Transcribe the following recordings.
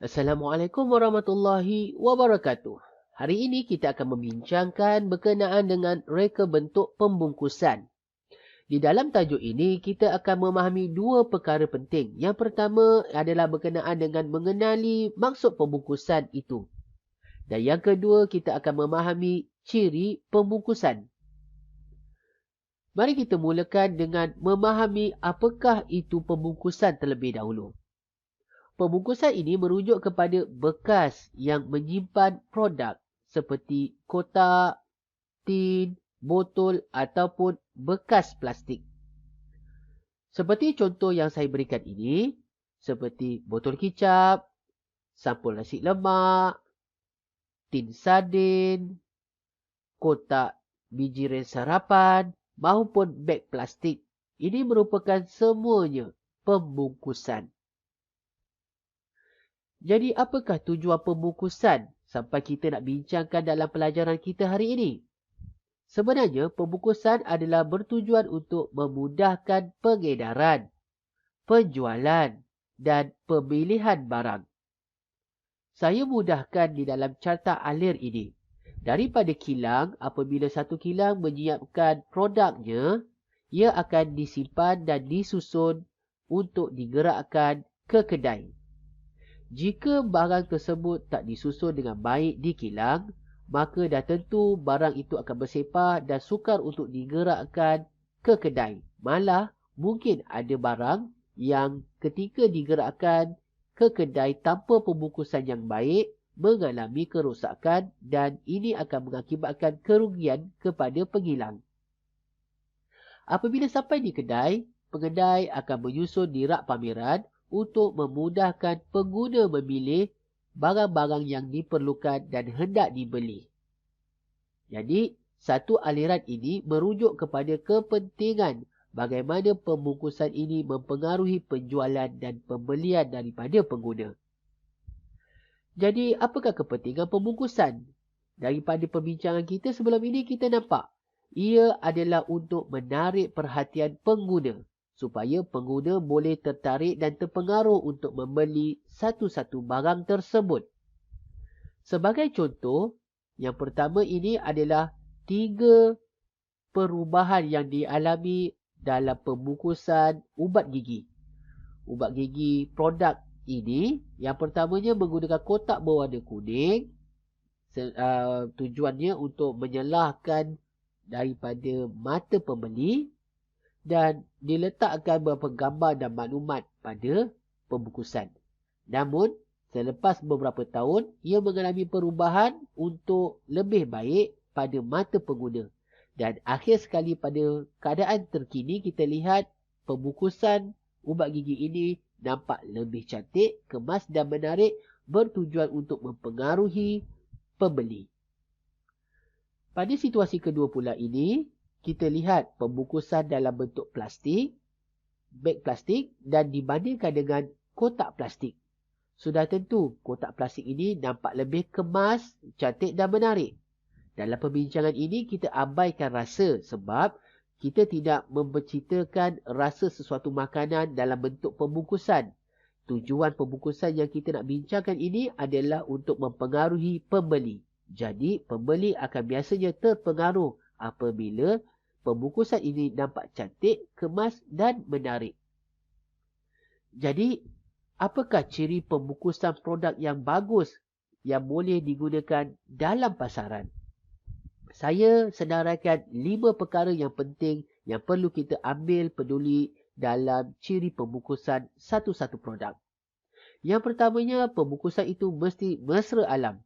Assalamualaikum warahmatullahi wabarakatuh. Hari ini kita akan membincangkan berkenaan dengan reka bentuk pembungkusan. Di dalam tajuk ini, kita akan memahami dua perkara penting. Yang pertama adalah berkenaan dengan mengenali maksud pembungkusan itu. Dan yang kedua, kita akan memahami ciri pembungkusan. Mari kita mulakan dengan memahami apakah itu pembungkusan terlebih dahulu. Pembungkusan ini merujuk kepada bekas yang menyimpan produk seperti kotak, tin, botol ataupun bekas plastik. Seperti contoh yang saya berikan ini, seperti botol kicap, sampul nasi lemak, tin sardin, kotak biji rens sarapan maupun beg plastik. Ini merupakan semuanya pembungkusan. Jadi apakah tujuan pembungkusan sampai kita nak bincangkan dalam pelajaran kita hari ini? Sebenarnya pembungkusan adalah bertujuan untuk memudahkan pengedaran, penjualan dan pemilihan barang. Saya mudahkan di dalam carta alir ini. Daripada kilang, apabila satu kilang menyiapkan produknya, ia akan disimpan dan disusun untuk digerakkan ke kedai. Jika barang tersebut tak disusun dengan baik di kilang, maka dah tentu barang itu akan bersepah dan sukar untuk digerakkan ke kedai. Malah, mungkin ada barang yang ketika digerakkan ke kedai tanpa pembungkusan yang baik, mengalami kerosakan dan ini akan mengakibatkan kerugian kepada pengilang. Apabila sampai di kedai, pengendai akan menyusun di rak pameran untuk memudahkan pengguna memilih barang-barang yang diperlukan dan hendak dibeli. Jadi, satu aliran ini merujuk kepada kepentingan bagaimana pembungkusan ini mempengaruhi penjualan dan pembelian daripada pengguna. Jadi, apakah kepentingan pembungkusan? Daripada perbincangan kita sebelum ini, kita nampak ia adalah untuk menarik perhatian pengguna supaya pengguna boleh tertarik dan terpengaruh untuk membeli satu-satu barang tersebut. Sebagai contoh, yang pertama ini adalah 3 perubahan yang dialami dalam pembungkusan ubat gigi. Ubat gigi produk ini, yang pertamanya menggunakan kotak berwarna kuning. Tujuannya untuk menyelahkan daripada mata pembeli dan diletakkan beberapa gambar dan maklumat pada pembungkusan. Namun, selepas beberapa tahun, ia mengalami perubahan untuk lebih baik pada mata pengguna. Dan akhir sekali pada keadaan terkini, kita lihat pembungkusan ubat gigi ini nampak lebih cantik, kemas dan menarik bertujuan untuk mempengaruhi pembeli. Pada situasi kedua pula ini, kita lihat pembungkusan dalam bentuk plastik, beg plastik dan dibandingkan dengan kotak plastik. Sudah tentu kotak plastik ini nampak lebih kemas, cantik dan menarik. Dalam perbincangan ini kita abaikan rasa sebab kita tidak memberceritakan rasa sesuatu makanan dalam bentuk pembungkusan. Tujuan pembungkusan yang kita nak bincangkan ini adalah untuk mempengaruhi pembeli. Jadi pembeli akan biasanya terpengaruh apabila pembungkusan ini nampak cantik, kemas dan menarik. Jadi, apakah ciri pembungkusan produk yang bagus yang boleh digunakan dalam pasaran? Saya senaraikan 5 perkara yang penting yang perlu kita ambil peduli dalam ciri pembungkusan satu-satu produk. Yang pertamanya, pembungkusan itu mesti mesra alam.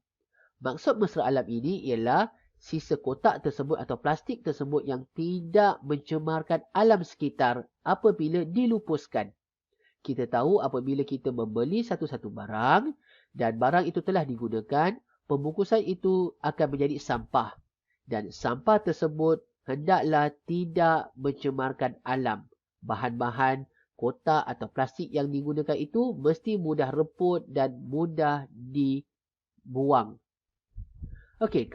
Maksud mesra alam ini ialah sisa kotak tersebut atau plastik tersebut yang tidak mencemarkan alam sekitar apabila dilupuskan. Kita tahu apabila kita membeli satu-satu barang dan barang itu telah digunakan, pembungkusan itu akan menjadi sampah. Dan sampah tersebut hendaklah tidak mencemarkan alam. Bahan-bahan kotak atau plastik yang digunakan itu mesti mudah reput dan mudah dibuang. Okey,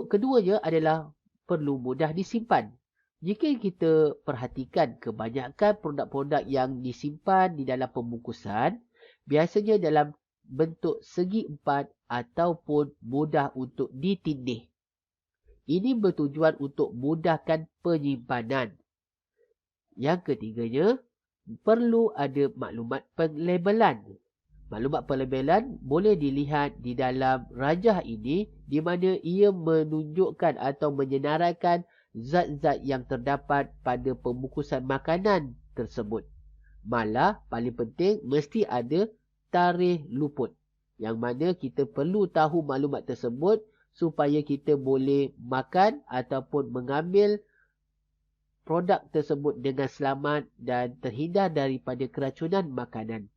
keduanya adalah perlu mudah disimpan. Jika kita perhatikan kebanyakan produk-produk yang disimpan di dalam pembungkusan, biasanya dalam bentuk segi empat ataupun mudah untuk ditindih. Ini bertujuan untuk mudahkan penyimpanan. Yang ketiganya, perlu ada maklumat pelabelan. Maklumat pelabelan boleh dilihat di dalam rajah ini di mana ia menunjukkan atau menyenaraikan zat-zat yang terdapat pada pembungkusan makanan tersebut. Malah paling penting mesti ada tarikh luput. Yang mana kita perlu tahu maklumat tersebut supaya kita boleh makan ataupun mengambil produk tersebut dengan selamat dan terhindar daripada keracunan makanan.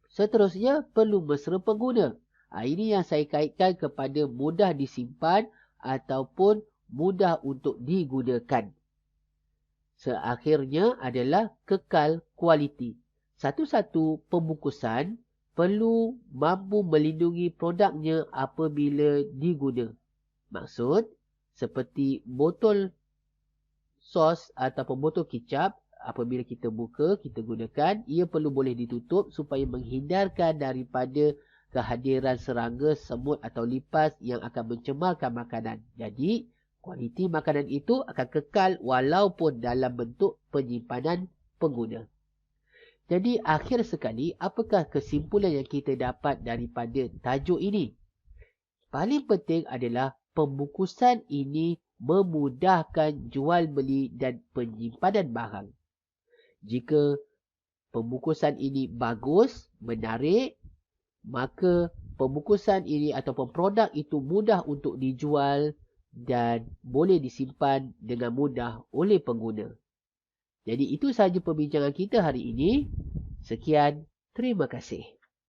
Seterusnya, perlu mesra pengguna. Ini yang saya kaitkan kepada mudah disimpan ataupun mudah untuk digunakan. Seakhirnya adalah kekal kualiti. Satu-satu pembungkusan perlu mampu melindungi produknya apabila diguna. Maksud, seperti botol sos ataupun botol kicap, apabila kita buka, kita gunakan, ia perlu boleh ditutup supaya menghindarkan daripada kehadiran serangga, semut atau lipas yang akan mencemarkan makanan. Jadi, kualiti makanan itu akan kekal walaupun dalam bentuk penyimpanan pengguna. Jadi akhir sekali, apakah kesimpulan yang kita dapat daripada tajuk ini? Paling penting adalah pembungkusan ini memudahkan jual beli dan penyimpanan barang. Jika pembungkusan ini bagus, menarik, maka pembungkusan ini ataupun produk itu mudah untuk dijual dan boleh disimpan dengan mudah oleh pengguna. Jadi itu sahaja perbincangan kita hari ini. Sekian, terima kasih.